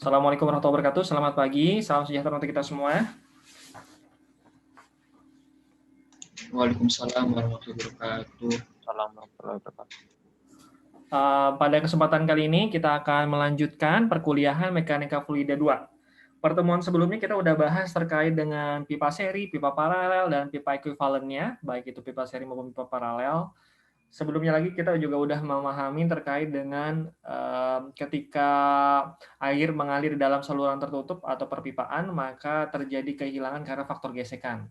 Assalamualaikum warahmatullahi wabarakatuh. Selamat pagi, salam sejahtera untuk kita semua. Waalaikumsalam warahmatullahi wabarakatuh. Pada kesempatan kali ini kita akan melanjutkan perkuliahan Mekanika Fluida 2. Pertemuan sebelumnya kita udah bahas terkait dengan pipa seri, pipa paralel, dan pipa ekuivalennya, baik itu pipa seri maupun pipa paralel. Sebelumnya lagi kita juga udah memahami terkait dengan ketika air mengalir dalam saluran tertutup atau perpipaan, maka terjadi kehilangan karena faktor gesekan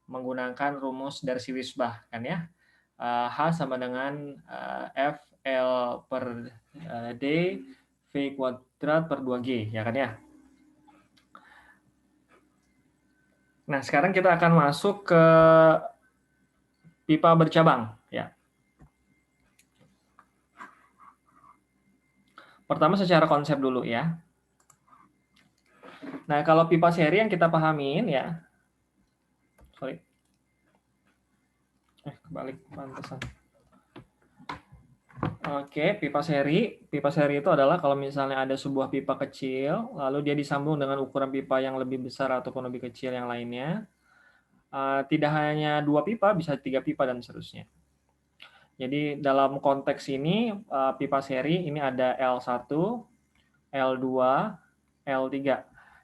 menggunakan rumus Darcy-Weisbach, kan ya. H sama dengan F L per D V kuadrat per 2G, ya kan ya. Nah, sekarang kita akan masuk ke pipa bercabang, ya. Pertama secara konsep dulu ya. Nah, kalau pipa seri yang kita pahamin ya. Sorry. Kebalik pantesan. Oke, pipa seri. Pipa seri itu adalah kalau misalnya ada sebuah pipa kecil, lalu dia disambung dengan ukuran pipa yang lebih besar ataupun lebih kecil yang lainnya. Tidak hanya 2 pipa, bisa 3 pipa dan seterusnya. Jadi dalam konteks ini, pipa seri ini ada L1, L2, L3.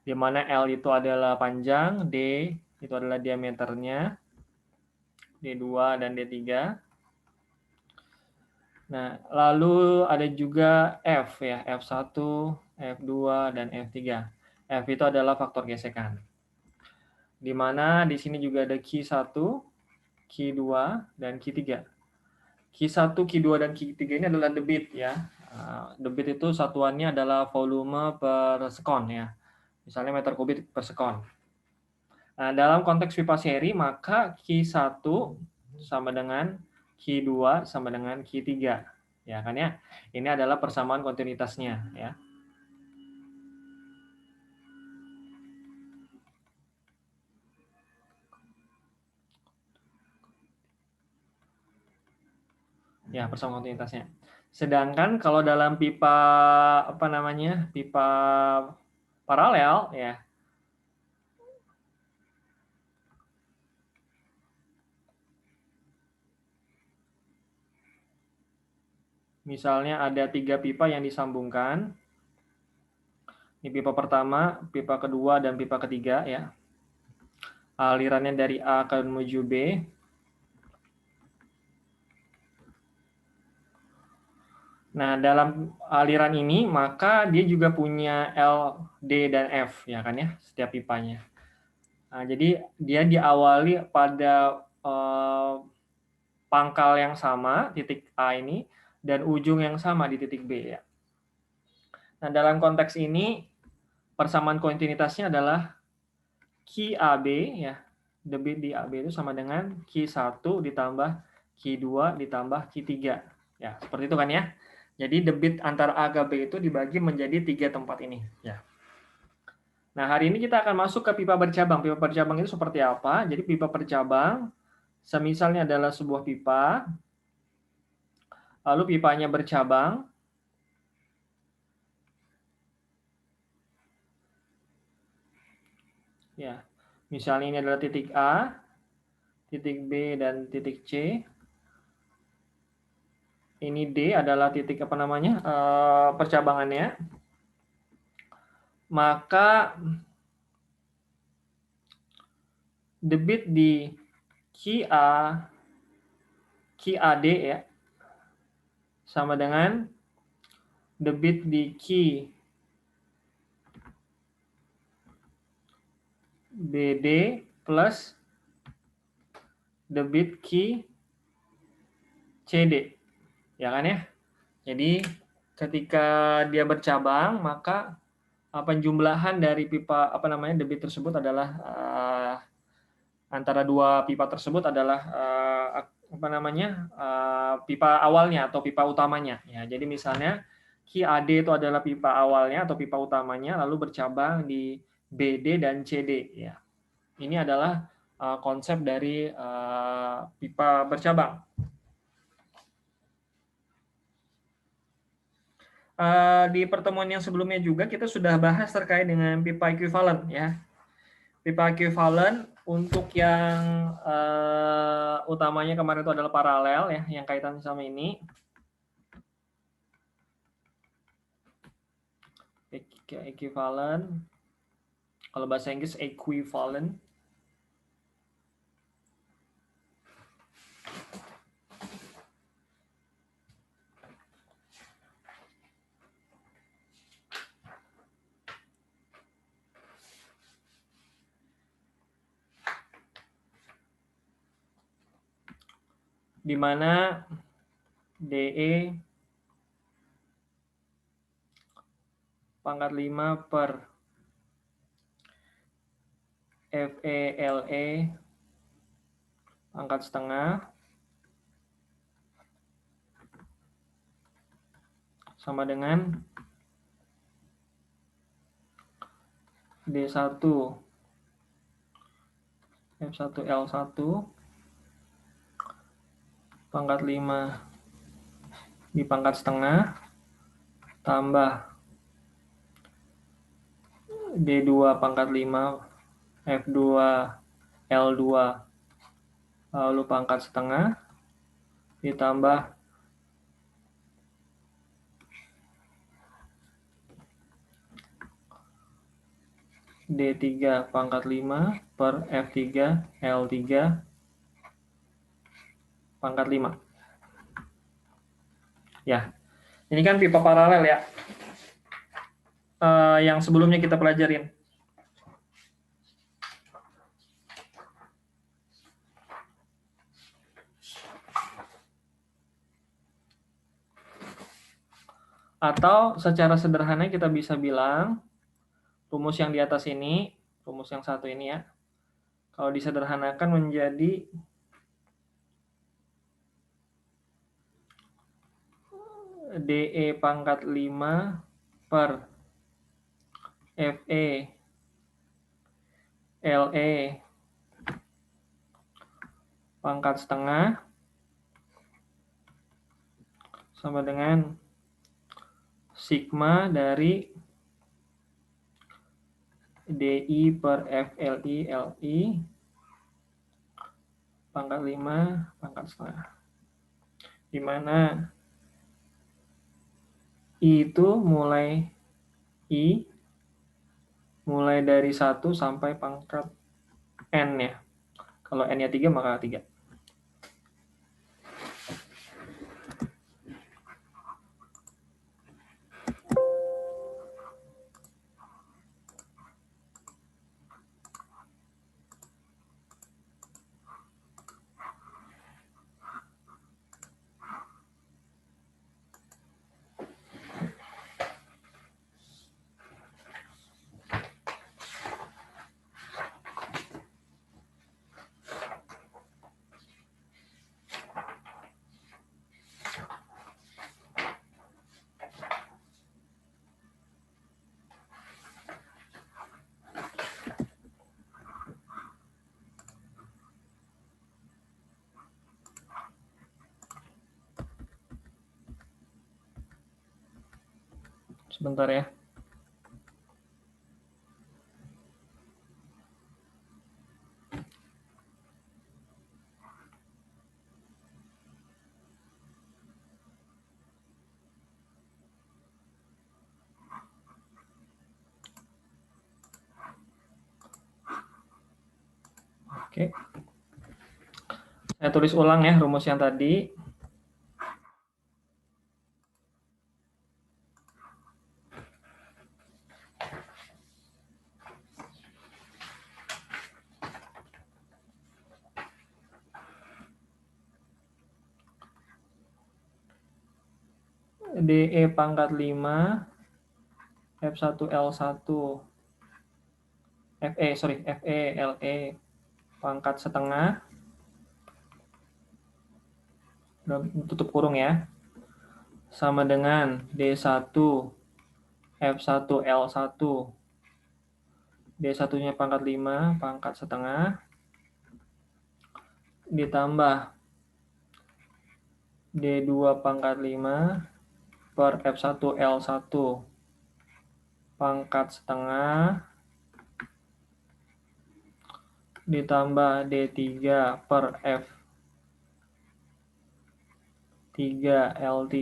Di mana L itu adalah panjang, D itu adalah diameternya, D2 dan D3. Nah, lalu ada juga F ya, F1, F2, dan F3. F itu adalah faktor gesekan. Di mana di sini juga ada Q1, Q2, dan Q3. Q1, Q2, dan Q3 ini adalah debit ya. Debit itu satuannya adalah volume per sekon ya. Misalnya meter kubik per sekon. Nah, dalam konteks pipa seri maka Q1 sama dengan Q2 sama dengan Q3. Ya kan ya. Ini adalah persamaan kontinuitasnya ya. Ya, persamaan kontinuitasnya. Sedangkan kalau dalam pipa pipa paralel ya. Misalnya ada 3 pipa yang disambungkan. Ini pipa pertama, pipa kedua, dan pipa ketiga ya. Alirannya dari A ke menuju B. Nah, dalam aliran ini maka dia juga punya L, D, dan F ya kan ya, setiap pipanya. Nah, jadi dia diawali pada pangkal yang sama, titik A ini, dan ujung yang sama di titik B ya. Nah, dalam konteks ini persamaan kontinuitasnya adalah QAB ya. Debit di AB itu sama dengan Q1 ditambah Q2 ditambah Q3. Ya, seperti itu kan ya. Jadi debit antara A ke B itu dibagi menjadi 3 tempat ini ya. Nah, hari ini kita akan masuk ke pipa bercabang. Pipa bercabang itu seperti apa? Jadi pipa bercabang semisalnya adalah sebuah pipa, lalu pipanya bercabang. Ya. Misalnya ini adalah titik A, titik B, dan titik C. Ini D adalah titik percabangannya. Maka debit di QAD ya sama dengan debit di QBD plus debit QCD. Ya kan ya? Jadi ketika dia bercabang maka penjumlahan dari pipa debit tersebut adalah antara 2 pipa tersebut adalah pipa awalnya atau pipa utamanya ya. Jadi misalnya QAD itu adalah pipa awalnya atau pipa utamanya, lalu bercabang di BD dan CD ya. Ini adalah konsep dari pipa bercabang. Di pertemuan yang sebelumnya juga kita sudah bahas terkait dengan pipa equivalent ya. Pipa equivalent untuk yang utamanya kemarin itu adalah paralel ya, yang kaitan sama ini. Equivalent. Kalau bahasa Inggris equivalent. Di mana DE pangkat 5 per FE LE pangkat setengah sama dengan D1 F1 L1 pangkat 5 di pangkat setengah tambah D2 pangkat 5 F2 L2 lalu pangkat setengah ditambah D3 pangkat 5 per F3 L3 pangkat 5. Ya, ini kan pipa paralel ya. Yang sebelumnya kita pelajarin. Atau secara sederhana kita bisa bilang rumus yang di atas ini, rumus yang satu ini ya, kalau disederhanakan menjadi DE pangkat 5 per FE LE pangkat setengah sama dengan sigma dari DI per FLI LI pangkat 5 pangkat setengah. Di mana I itu mulai dari 1 sampai pangkat N ya. Kalau N-nya 3 maka 3. Sebentar ya. Oke. Saya tulis ulang ya rumus yang tadi. DE pangkat 5 F1 L1 FE LE pangkat setengah tutup kurung ya sama dengan D1 F1 L1 D1 nya pangkat 5 pangkat setengah ditambah D2 pangkat 5 per F1L1 pangkat setengah ditambah D3 per F3L3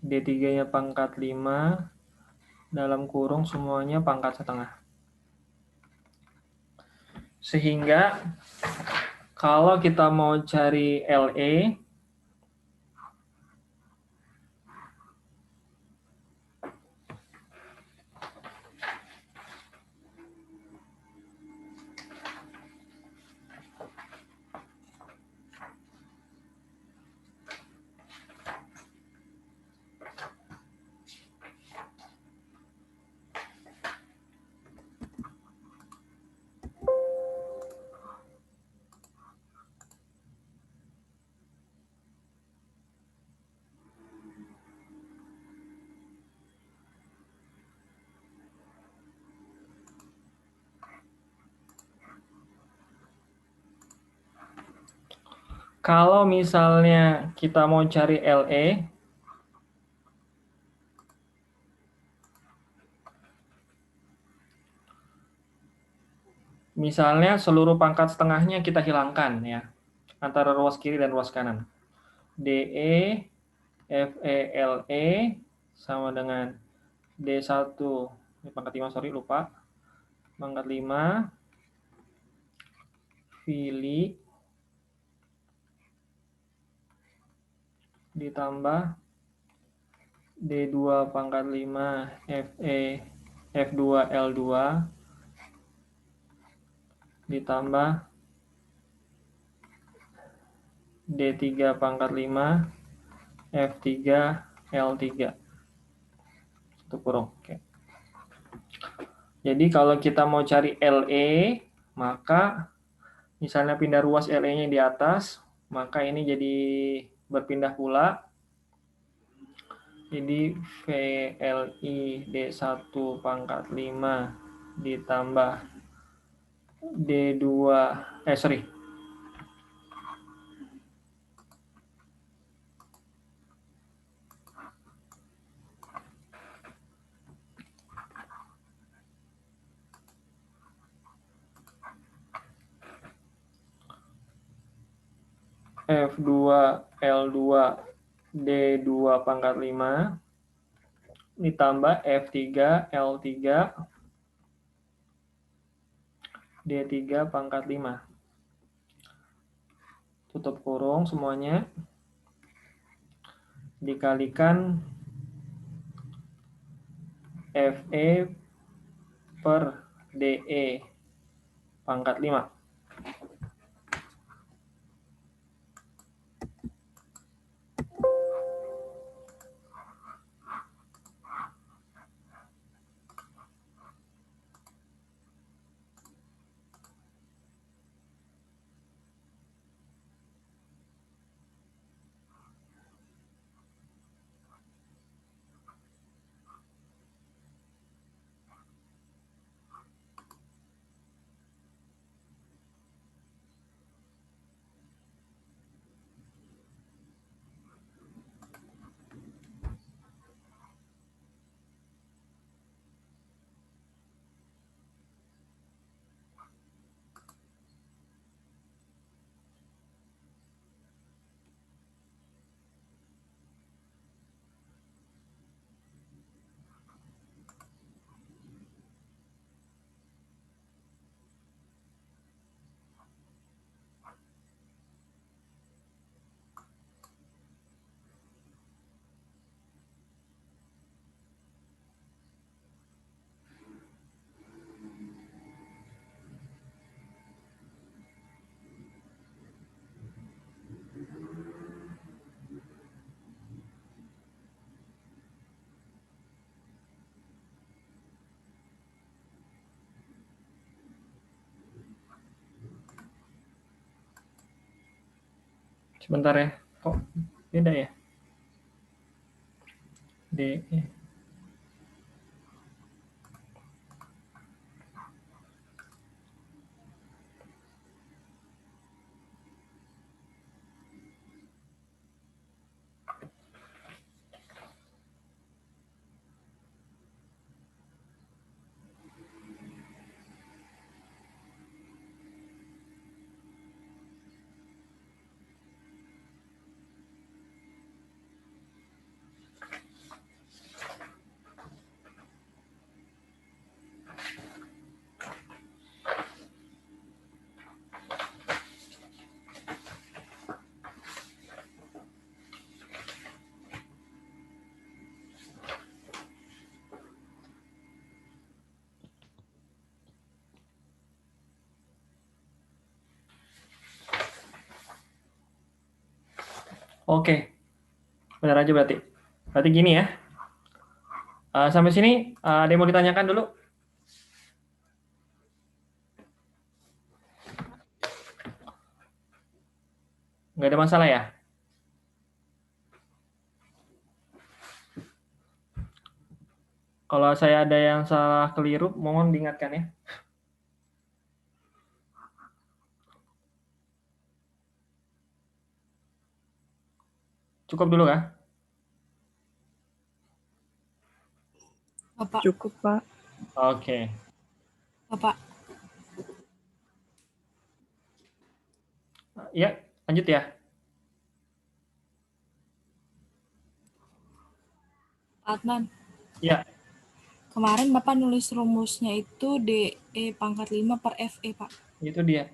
D3-nya pangkat 5 dalam kurung semuanya pangkat setengah. Sehingga kalau kita mau cari LE, kalau misalnya kita mau cari LE, misalnya seluruh pangkat setengahnya kita hilangkan ya, antara ruas kiri dan ruas kanan. DE, FE, LE sama dengan D1, ini pangkat 5, sorry lupa. Pangkat 5, Fili ditambah D2 pangkat 5, FE, F2, L2 ditambah D3 pangkat 5, F3, L3. Itu kurung. Oke. Jadi kalau kita mau cari LE, maka misalnya pindah ruas LE-nya di atas, maka ini jadi berpindah pula. Jadi VLI D1 pangkat 5 ditambah D2, F2, L2, D2 pangkat 5 ditambah F3, L3, D3 pangkat 5. Tutup kurung semuanya. Dikalikan FE per DE pangkat 5. Sebentar ya, kok beda ya? DE. Oke, benar aja berarti. Berarti gini ya. Sampai sini ada yang mau ditanyakan dulu? Nggak ada masalah ya? Kalau saya ada yang salah keliru, mohon diingatkan ya. Cukup dulu kah? Bapak. Cukup, Pak. Oke. Bapak. Ya, lanjut ya. Pak Adnan. Ya. Kemarin Bapak nulis rumusnya itu DE pangkat 5 per FE, Pak. Itu dia.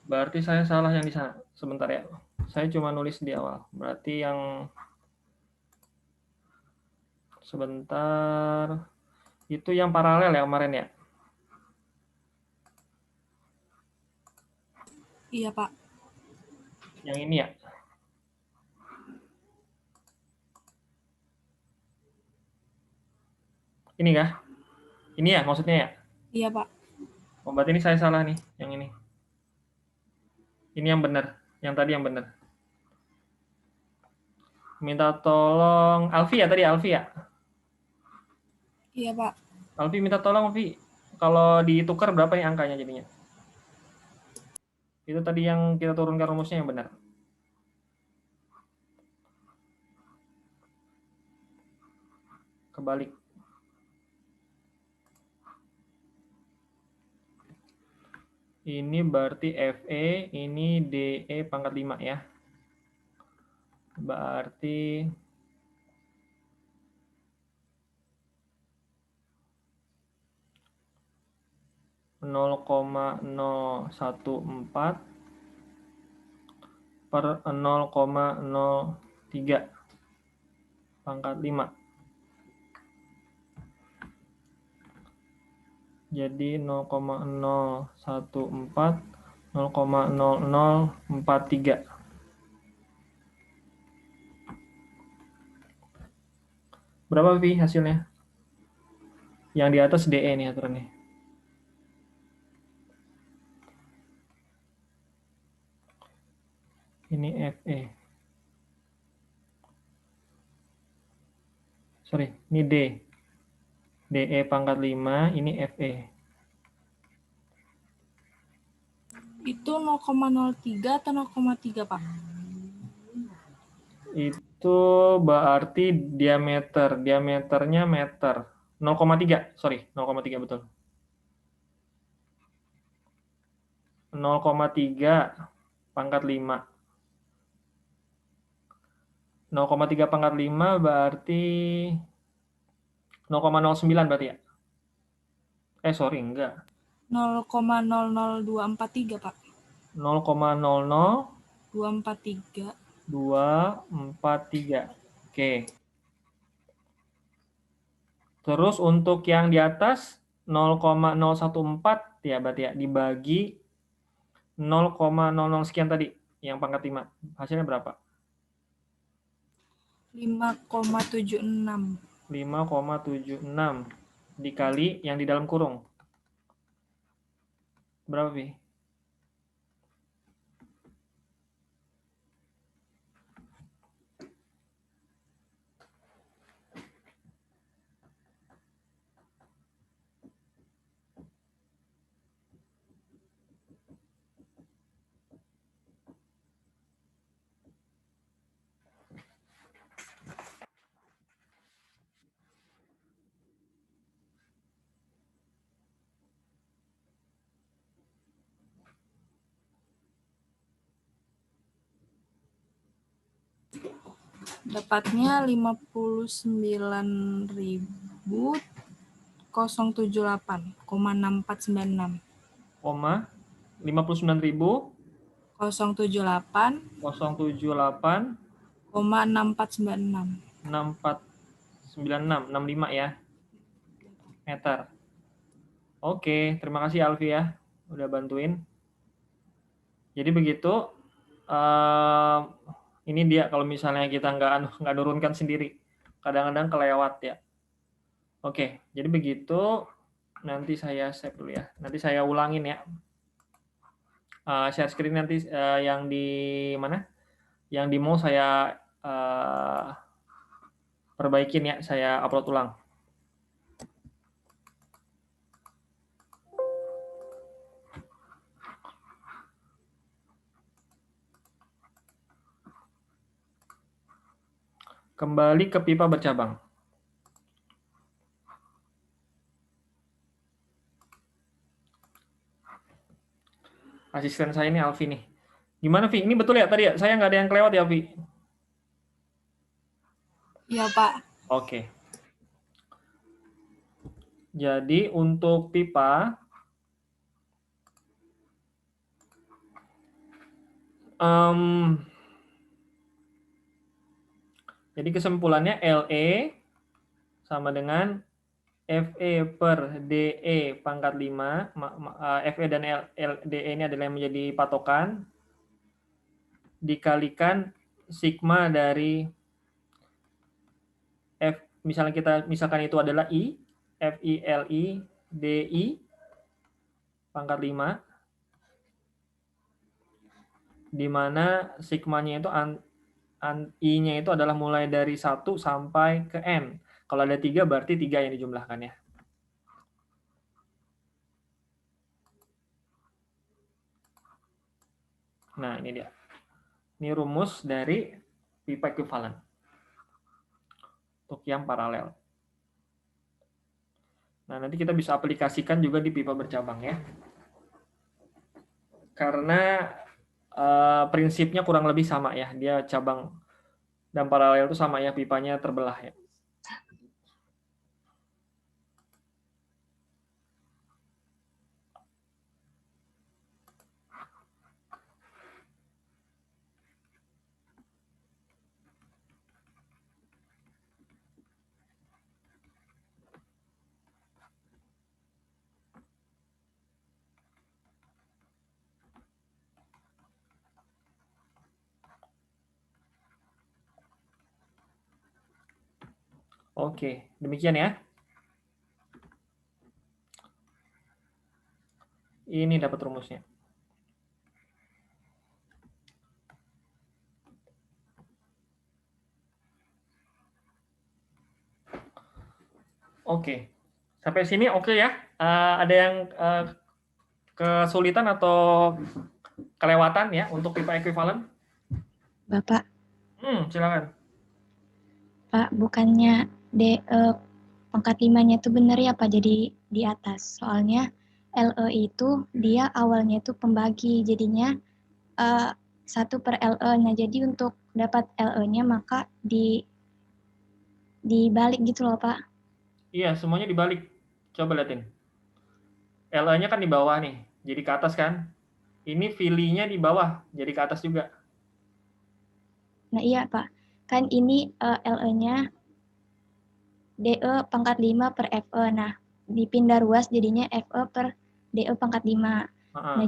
Berarti saya salah yang di sana. Sebentar ya. Saya cuma nulis di awal. Berarti yang sebentar itu yang paralel ya kemarin ya? Iya, Pak. Yang ini ya? Ini kah? Ini ya maksudnya ya? Iya, Pak. Oh, berarti ini saya salah nih, yang ini. Ini yang benar, yang tadi yang benar. Minta tolong Alfi ya tadi, Alfi ya? Iya, Pak. Alfi minta tolong, Alfi. Kalau ditukar berapa nih angkanya jadinya? Itu tadi yang kita turunkan rumusnya yang benar. Kebalik. Ini berarti FE, ini DE pangkat 5 ya. Berarti nol koma 014 per 0,03 pangkat 5. Jadi 0,014 0,0043. Berapa Vi hasilnya? Yang di atas DE nih aturannya. Ini FE. Sorry, ini D. DE pangkat 5, ini FE. Itu 0,03 atau 0,3, Pak? Itu berarti diameter. Diameternya meter. 0,3, sorry, 0,3 betul. 0,3 pangkat 5. 0,3 pangkat 5 berarti 0,09 berarti ya? Sorry, enggak. 0,00243, Pak. 0,00243. 243. Oke. Terus untuk yang di atas 0,014 ya berarti ya dibagi 0,00 sekian tadi yang pangkat 5. Hasilnya berapa? 5,76. 5,76 dikali yang di dalam kurung. Berapa, Vi? Dapatnya 59.078,6496. 59.000 078 078 6496. 6496 65 ya meter. Oke, terima kasih Alfi ya udah bantuin. Jadi begitu Ini dia kalau misalnya kita nggak nurunkan sendiri, kadang-kadang kelewat ya. Oke, jadi begitu. Nanti saya save dulu ya. Nanti saya ulangin ya. Share screen nanti yang di mana? Yang di mau saya perbaikin ya. Saya upload ulang. Kembali ke pipa bercabang. Asisten saya ini Alfi nih. Gimana, Vi? Ini betul ya tadi ya? Saya nggak ada yang kelewat ya, Vi? Iya, Pak. Oke. Jadi untuk pipa, jadi kesimpulannya LE sama dengan FE per DE pangkat 5. FE dan DE ini adalah yang menjadi patokan, dikalikan sigma dari F, misalkan itu adalah I, FI DI pangkat 5, di mana sigmanya itu I-nya itu adalah mulai dari 1 sampai ke N. Kalau ada 3 berarti 3 yang dijumlahkan ya. Nah, ini dia. Ini rumus dari pipa ekuivalen untuk yang paralel. Nah, nanti kita bisa aplikasikan juga di pipa bercabang ya. Karena prinsipnya kurang lebih sama ya. Dia cabang dan paralel itu sama ya, pipanya terbelah ya. Oke, demikian ya. Ini dapat rumusnya. Oke, sampai sini oke ya. Ada yang kesulitan atau kelewatan ya untuk pipa ekuivalen? Bapak, Silakan. Pak, bukannya pangkat 5-nya itu benar ya Pak, jadi di atas. Soalnya LE itu dia awalnya itu pembagi, jadinya 1 per LE. Nah, jadi untuk dapat LE-nya maka dibalik gitu loh Pak. Iya, semuanya dibalik. Coba liatin. LE-nya kan di bawah nih, jadi ke atas kan? Ini fili-nya di bawah, jadi ke atas juga. Nah iya Pak, kan ini LE-nya DE pangkat 5 per FE. Nah, dipindah ruas jadinya FE per DE pangkat 5. Nah,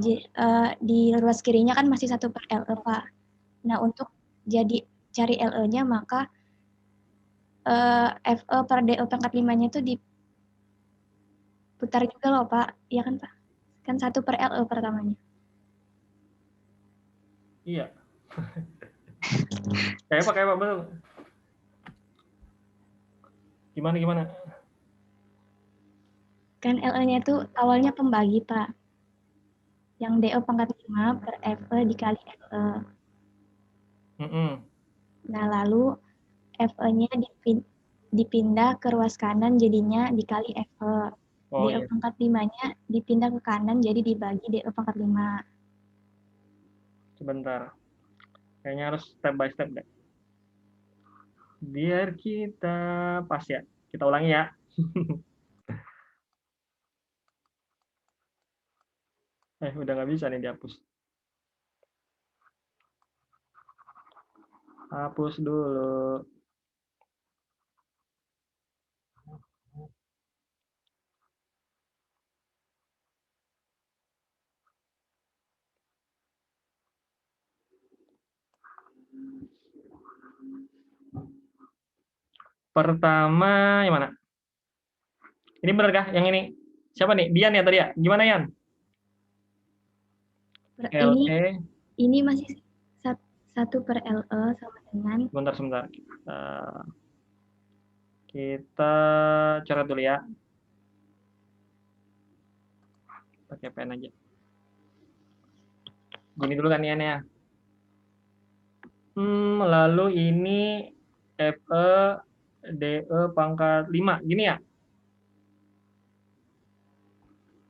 di ruas kirinya kan masih 1 per LE, Pak. Nah, untuk jadi cari LE-nya maka FE per DE pangkat 5-nya itu diputar juga loh, Pak. Iya kan, Pak? Kan 1 per LE pertamanya. Iya. Kayak Pak, betul. Gimana? Kan LE-nya itu awalnya pembagi, Pak. Yang DE pangkat 5 per FE dikali FE. Nah, lalu FE-nya dipindah ke ruas kanan jadinya dikali FE. DE pangkat 5-nya dipindah ke kanan jadi dibagi DE pangkat 5. Sebentar. Kayaknya harus step by step deh. Biar kita pas ya. Kita ulangi ya. Udah nggak bisa nih dihapus. Hapus dulu. Pertama, yang mana? Ini benar kah? Yang ini? Siapa nih? Dian ya tadi ya? Gimana, Yan? Ini masih 1 per LE sama dengan... Sebentar. Kita coret dulu ya. Pakai pen aja. Gini dulu kan Yan ya. Lalu ini FE DE pangkat 5. Gini ya?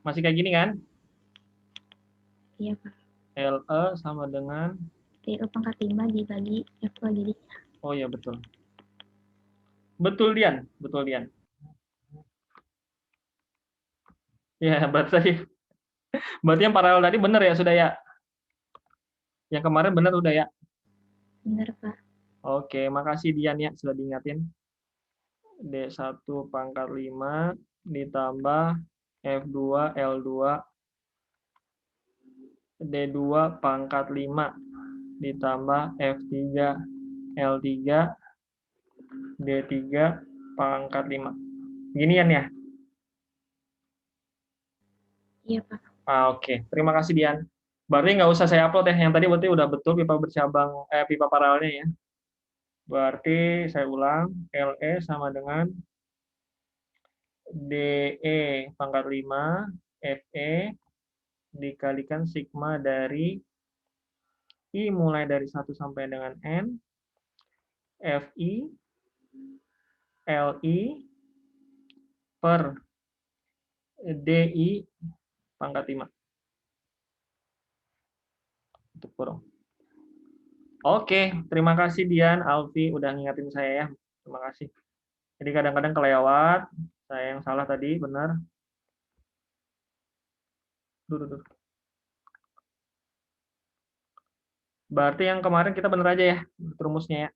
Masih kayak gini kan? Iya, Pak. LE sama dengan DE pangkat 5 dibagi FE jadinya. Oh iya, betul. Betul, Dian. Ya, berarti yang paralel tadi benar ya, sudah ya? Yang kemarin benar udah ya? Benar, Pak. Oke, makasih Dian ya, sudah diingatin. D1 pangkat 5 ditambah F2 L2 D2 pangkat 5 ditambah F3 L3 D3 pangkat 5. Ginian ya? Iya, Pak. Oke, terima kasih Dian. Berarti nggak usah saya upload ya, yang tadi berarti udah betul pipa bercabang, pipa paralelnya ya. Berarti saya ulang, LE sama dengan DE pangkat 5 FE dikalikan sigma dari I mulai dari 1 sampai dengan N, FI, LI per DI pangkat 5. Untuk kurung. Oke, terima kasih Dian, Alfi udah ngingetin saya ya. Terima kasih. Jadi kadang-kadang kelewat, saya yang salah tadi, benar. Duh. Berarti yang kemarin kita benar aja ya, rumusnya ya.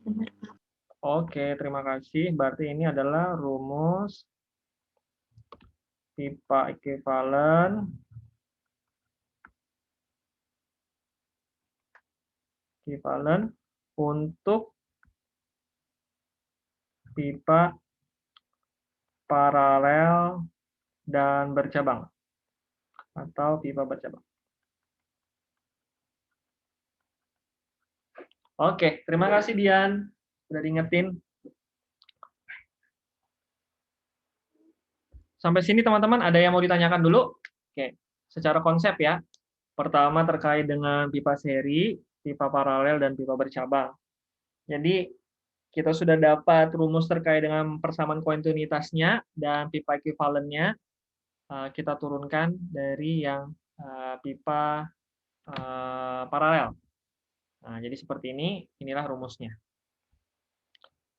Benar, Pak. Oke, terima kasih. Berarti ini adalah rumus pipa ekuivalen untuk pipa paralel dan bercabang atau pipa bercabang. Oke, terima kasih Dian sudah diingetin. Sampai sini teman-teman ada yang mau ditanyakan dulu? Oke, secara konsep ya. Pertama terkait dengan pipa seri, pipa paralel, dan pipa bercabang. Jadi kita sudah dapat rumus terkait dengan persamaan kontinuitasnya dan pipa ekuivalennya. Kita turunkan dari yang pipa paralel. Nah, jadi seperti ini, inilah rumusnya.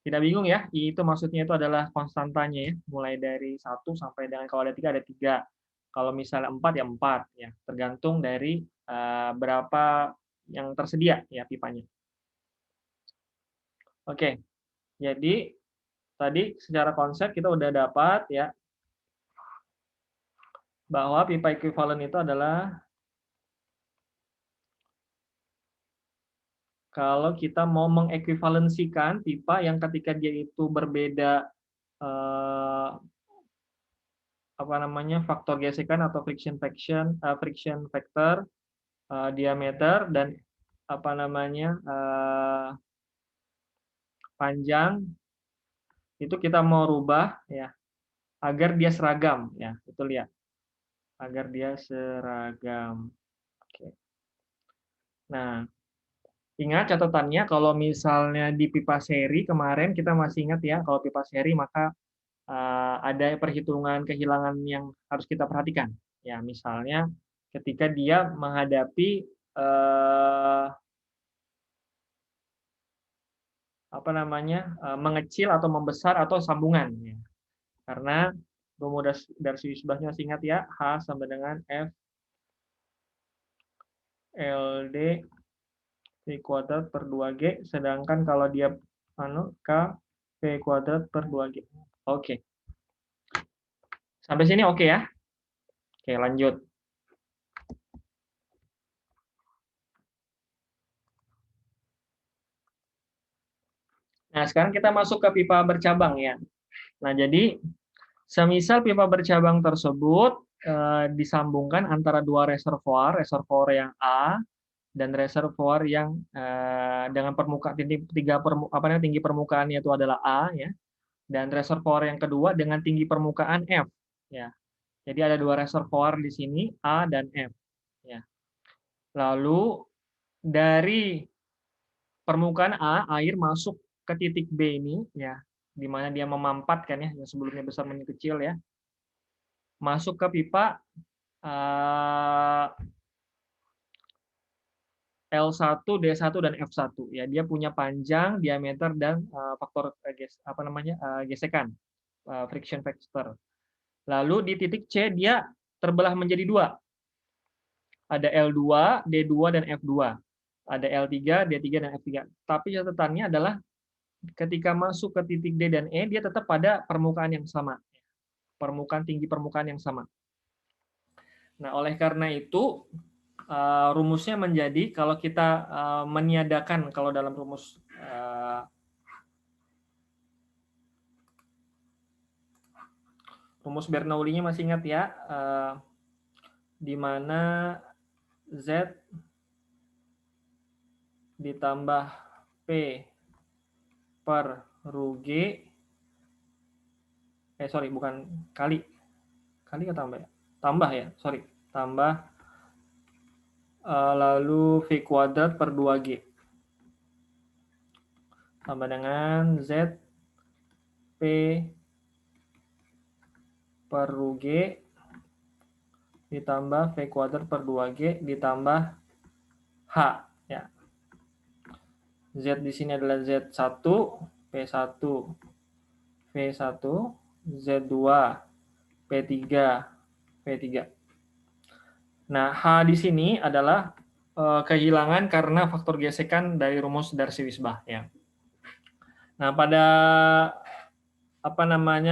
Tidak bingung ya, I itu maksudnya itu adalah konstantanya ya, mulai dari 1 sampai dengan kalau ada 3 ada 3. Kalau misalnya 4 ya 4 ya, tergantung dari berapa yang tersedia ya pipanya. Oke. Jadi tadi secara konsep kita udah dapat ya bahwa pipa ekuivalen itu adalah kalau kita mau mengekuivalensikan pipa yang ketika dia itu berbeda faktor gesekan atau friction factor, diameter dan panjang, itu kita mau rubah ya agar dia seragam ya, betul ya, agar dia seragam. Oke. Nah, ingat catatannya kalau misalnya di pipa seri kemarin kita masih ingat ya, kalau pipa seri maka ada perhitungan kehilangan yang harus kita perhatikan. Ya, misalnya ketika dia menghadapi mengecil atau membesar atau sambungan. Ya. Karena rumus dari sebelahnya ingat ya, H sama dengan F LD V kuadrat per 2G, sedangkan kalau dia K V kuadrat per 2G. Oke. Sampai sini oke ya? Oke, lanjut. Nah, sekarang kita masuk ke pipa bercabang ya. Nah, jadi semisal pipa bercabang tersebut disambungkan antara dua reservoir yang A dan reservoir yang dengan tinggi permukaannya itu adalah A ya, dan reservoir yang kedua dengan tinggi permukaan F ya. Jadi ada dua reservoir di sini A dan F ya. Lalu dari permukaan A air masuk ke titik B ini ya, di mana dia memampatkan ya, yang sebelumnya besar menjadi kecil ya, masuk ke pipa L1, D1 dan F1 ya. Dia punya panjang, diameter dan faktor gesekan, friction factor. Lalu di titik C dia terbelah menjadi dua. Ada L2, D2 dan F2. Ada L3, D3 dan F3. Tapi catatannya adalah ketika masuk ke titik D dan E dia tetap pada permukaan yang sama. Tinggi permukaan yang sama. Nah, oleh karena itu rumusnya menjadi kalau kita meniadakan, kalau dalam rumus Bernoulli-nya masih ingat ya, di mana Z ditambah P per Rho G, bukan kali ke tambah ya, tambah lalu V kuadrat per 2G tambah dengan Z P per Rho G ditambah V kuadrat per 2G ditambah H ya. Z di sini adalah Z1, P1, V1, Z2, P3, V3. Nah, H di sini adalah kehilangan karena faktor gesekan dari rumus Darcy-Weisbach ya. Nah, pada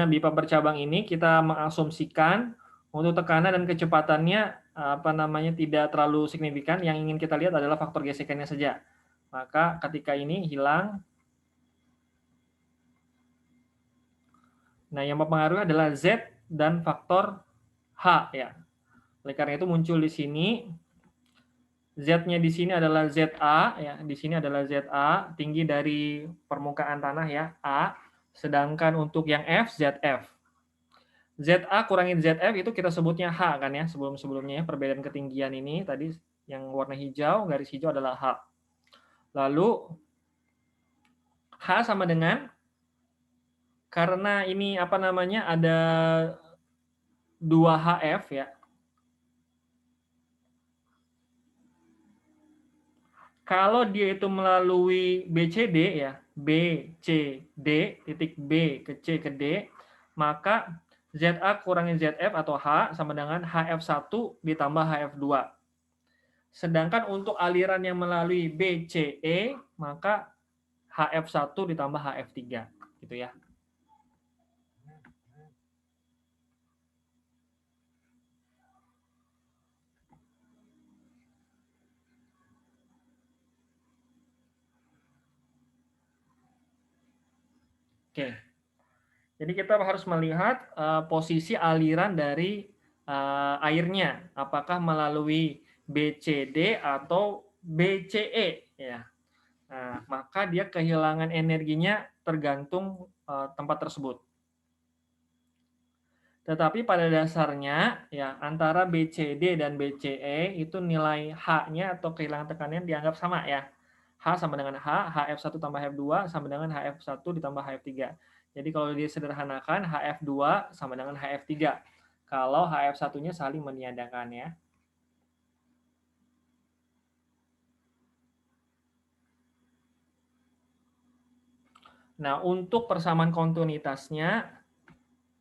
pipa bercabang ini kita mengasumsikan untuk tekanan dan kecepatannya tidak terlalu signifikan. Yang ingin kita lihat adalah faktor gesekannya saja. Maka ketika ini hilang. Nah, yang mempengaruhi adalah Z dan faktor H ya. Oleh karena itu muncul di sini Z-nya di sini adalah ZA ya, di sini adalah ZA, tinggi dari permukaan tanah ya, A. Sedangkan untuk yang F, ZF. ZA kurangin ZF itu kita sebutnya H kan ya, sebelum-sebelumnya ya, perbedaan ketinggian ini tadi yang warna hijau, garis hijau adalah H. Lalu H sama dengan, karena ini ada 2 HF ya. Kalau dia itu melalui BCD ya, BCD, titik B ke C ke D, maka ZA kurangin ZF atau H sama dengan HF1 ditambah HF2. Sedangkan untuk aliran yang melalui BCE, maka HF1 ditambah HF3. Gitu ya. Oke. Jadi kita harus melihat posisi aliran dari airnya, apakah melalui BCD atau BCE ya. Nah, maka dia kehilangan energinya tergantung tempat tersebut. Tetapi pada dasarnya ya antara BCD dan BCE itu nilai H-nya atau kehilangan tekanannya dianggap sama ya. H sama dengan H, HF1 tambah HF2 sama dengan HF1 ditambah HF3. Jadi kalau disederhanakan HF2 sama dengan HF3. Kalau HF1-nya saling meniadakan ya. Nah, untuk persamaan kontinuitasnya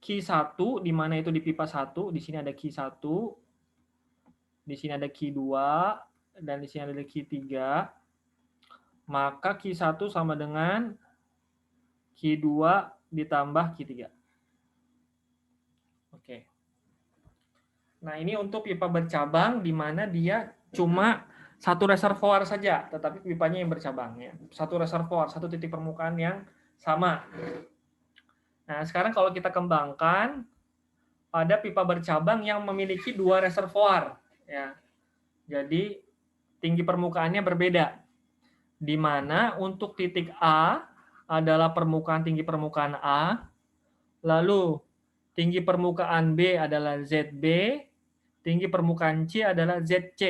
Q1 di mana itu di pipa 1, di sini ada Q1, di sini ada Q2 dan di sini ada Q3. Maka Q1 sama dengan Q2 ditambah Q3. Oke. Nah, ini untuk pipa bercabang di mana dia cuma satu reservoir saja, tetapi pipanya yang bercabang ya. Satu reservoir, satu titik permukaan yang sama. Nah, sekarang kalau kita kembangkan pada pipa bercabang yang memiliki 2 reservoir, ya. Jadi tinggi permukaannya berbeda. Di mana untuk titik A adalah tinggi permukaan A, lalu tinggi permukaan B adalah ZB, tinggi permukaan C adalah ZC,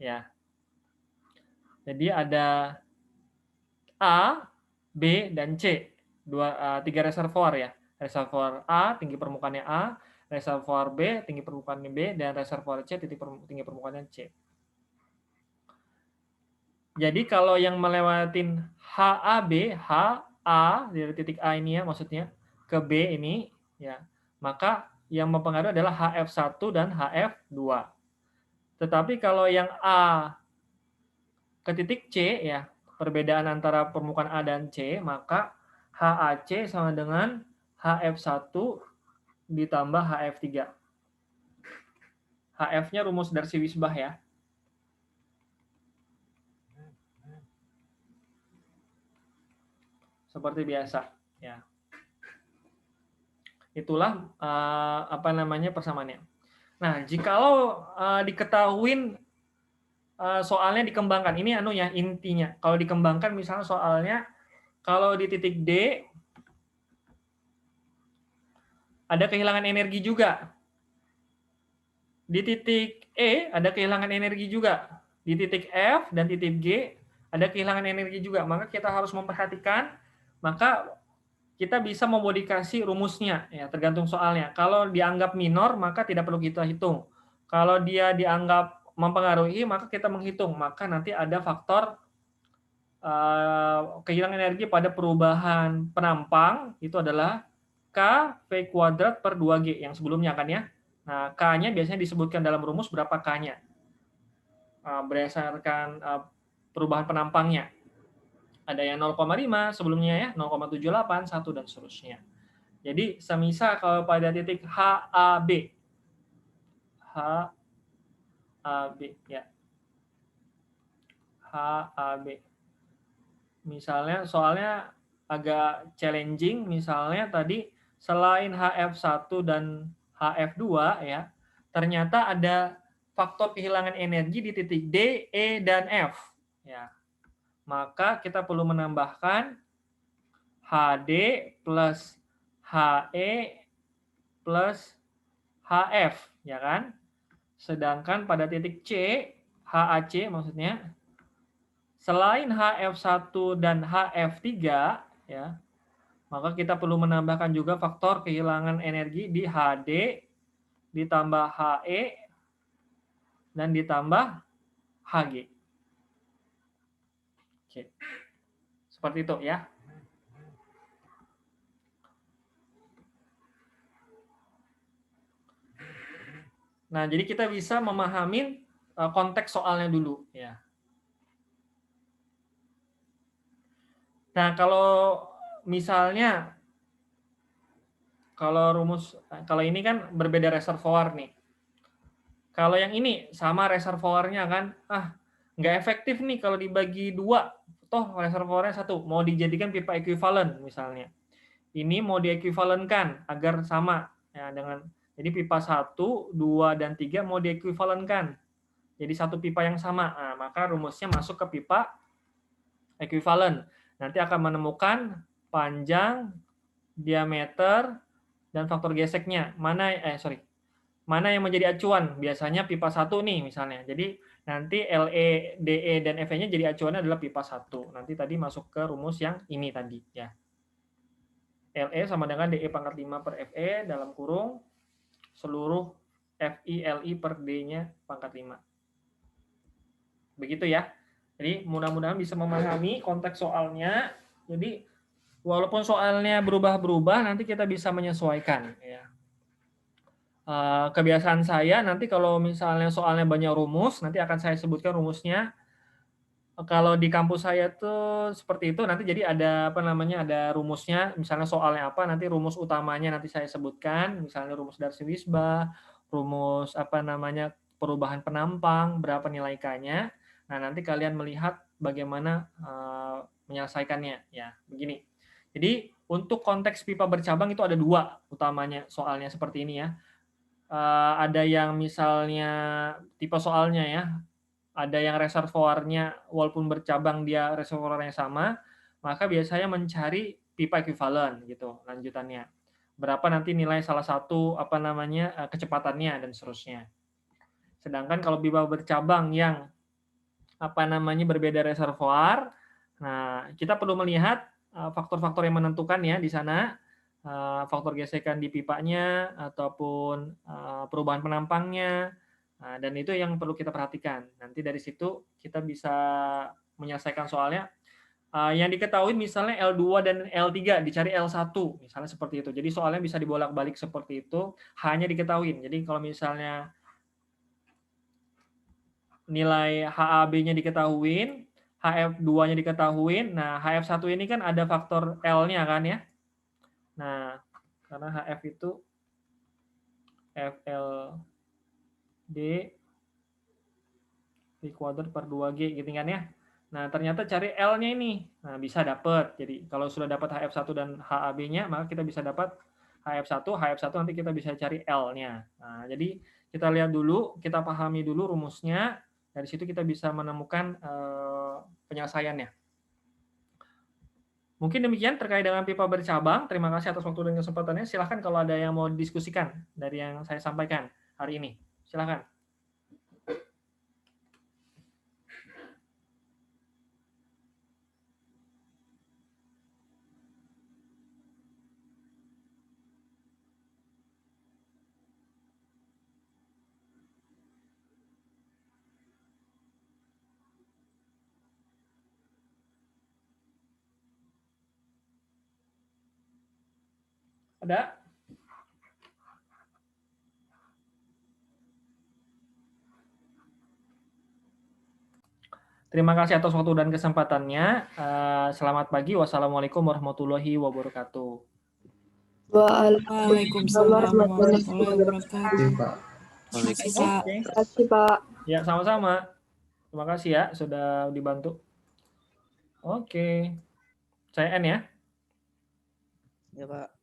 ya. Jadi ada A, B, dan C, 3 reservoir ya. Reservoir A tinggi permukaannya A, reservoir B tinggi permukaannya B, dan reservoir C tinggi permukaannya C. Jadi kalau yang melewatin HAB, HA dari titik A ini ya maksudnya ke B ini ya, maka yang mempengaruhi adalah HF1 dan HF2. Tetapi kalau yang A ke titik C ya, perbedaan antara permukaan A dan C, maka HAC sama dengan HF1 ditambah HF3. HF-nya rumus Darcy-Weisbach ya. Seperti biasa ya. Itulah persamaannya. Nah, jikalau diketahuin soalnya dikembangkan, ini intinya. Kalau dikembangkan misalnya soalnya kalau di titik D ada kehilangan energi juga. Di titik E ada kehilangan energi juga. Di titik F dan titik G ada kehilangan energi juga. Maka kita harus memperhatikan, maka kita bisa memodifikasi rumusnya ya, tergantung soalnya. Kalau dianggap minor maka tidak perlu kita hitung. Kalau dia dianggap mempengaruhi maka kita menghitung. Maka nanti ada faktor kehilangan energi pada perubahan penampang itu adalah K V kuadrat per 2G yang sebelumnya kan ya. Nah, K-nya biasanya disebutkan dalam rumus berapa K-nya. Berdasarkan perubahan penampangnya. Ada yang 0,5 sebelumnya ya, 0,78, 1 dan seterusnya. Jadi semisal kalau pada titik HAB ya. HAB. Misalnya soalnya agak challenging, misalnya tadi selain HF1 dan HF2 ya, ternyata ada faktor kehilangan energi di titik D, E, dan F ya. Maka kita perlu menambahkan HD plus HE plus HF, ya kan? Sedangkan pada titik C, HAC maksudnya, selain HF1 dan HF3, ya, maka kita perlu menambahkan juga faktor kehilangan energi di HD, ditambah HE, dan ditambah HG. Oke. Seperti itu ya. Nah, jadi kita bisa memahami konteks soalnya dulu ya. Nah, kalau misalnya kalau ini kan berbeda reservoir nih. Kalau yang ini sama reservoirnya kan, nggak efektif nih kalau dibagi 2, toh reservoirnya 1, mau dijadikan pipa ekuivalen misalnya. Ini mau diekuivalenkan agar sama ya dengan, jadi pipa 1, 2, dan 3 mau diekuivalenkan. Jadi satu pipa yang sama. Nah, maka rumusnya masuk ke pipa ekuivalen. Nanti akan menemukan panjang, diameter, dan faktor geseknya. Mana yang menjadi acuan? Biasanya pipa 1 nih misalnya. Jadi nanti LE, DE, dan FE-nya jadi acuannya adalah pipa 1. Nanti tadi masuk ke rumus yang ini tadi ya. LE sama dengan DE pangkat 5 per FE dalam kurung seluruh FI LI per D-nya pangkat 5. Begitu ya. Jadi mudah-mudahan bisa memahami konteks soalnya. Jadi walaupun soalnya berubah-berubah, nanti kita bisa menyesuaikan ya. Kebiasaan saya nanti kalau misalnya soalnya banyak rumus, nanti akan saya sebutkan rumusnya. Kalau di kampus saya tuh seperti itu, nanti jadi ada ada rumusnya, misalnya soalnya apa, nanti rumus utamanya nanti saya sebutkan, misalnya rumus Darcy-Weisbach, rumus perubahan penampang, berapa nilai K-nya. Nah, nanti kalian melihat bagaimana menyelesaikannya ya, begini. Jadi untuk konteks pipa bercabang itu ada 2 utamanya soalnya seperti ini ya. Ada yang misalnya tipe soalnya ya, ada yang reservoirnya walaupun bercabang dia reservoirnya sama, maka biasanya mencari pipa ekuivalen gitu lanjutannya. Berapa nanti nilai salah satu kecepatannya dan seterusnya. Sedangkan kalau pipa bercabang yang berbeda reservoir, nah kita perlu melihat faktor-faktor yang menentukan ya di sana, faktor gesekan di pipanya ataupun perubahan penampangnya. Nah, dan itu yang perlu kita perhatikan. Nanti dari situ kita bisa menyelesaikan soalnya. Yang diketahui misalnya L2 dan L3 dicari L1 misalnya seperti itu. Jadi soalnya bisa dibolak-balik seperti itu, hanya diketahui. Jadi kalau misalnya nilai HAB-nya diketahuin, HF2-nya diketahuin. Nah, HF1 ini kan ada faktor L-nya kan ya. Nah, karena HF itu FLD di² per 2G gitu kan ya. Nah, ternyata cari L-nya ini. Nah, bisa dapat. Jadi, kalau sudah dapat HF1 dan HAB-nya, maka kita bisa dapat HF1. HF1 nanti kita bisa cari L-nya. Nah, jadi kita lihat dulu, kita pahami dulu rumusnya. Dari situ kita bisa menemukan penyelesaiannya. Mungkin demikian terkait dengan pipa bercabang. Terima kasih atas waktu dan kesempatannya. Silahkan kalau ada yang mau didiskusikan dari yang saya sampaikan hari ini. Silahkan. Ada? Terima kasih atas waktu dan kesempatannya. Selamat pagi. Wassalamualaikum warahmatullahi wabarakatuh. Waalaikumsalam warahmatullahi wabarakatuh. Pak. Terima kasih, Pak. Oke. Terima kasih, Pak. Ya, sama-sama. Terima kasih ya sudah dibantu. Oke. Saya N ya. Ya, Pak.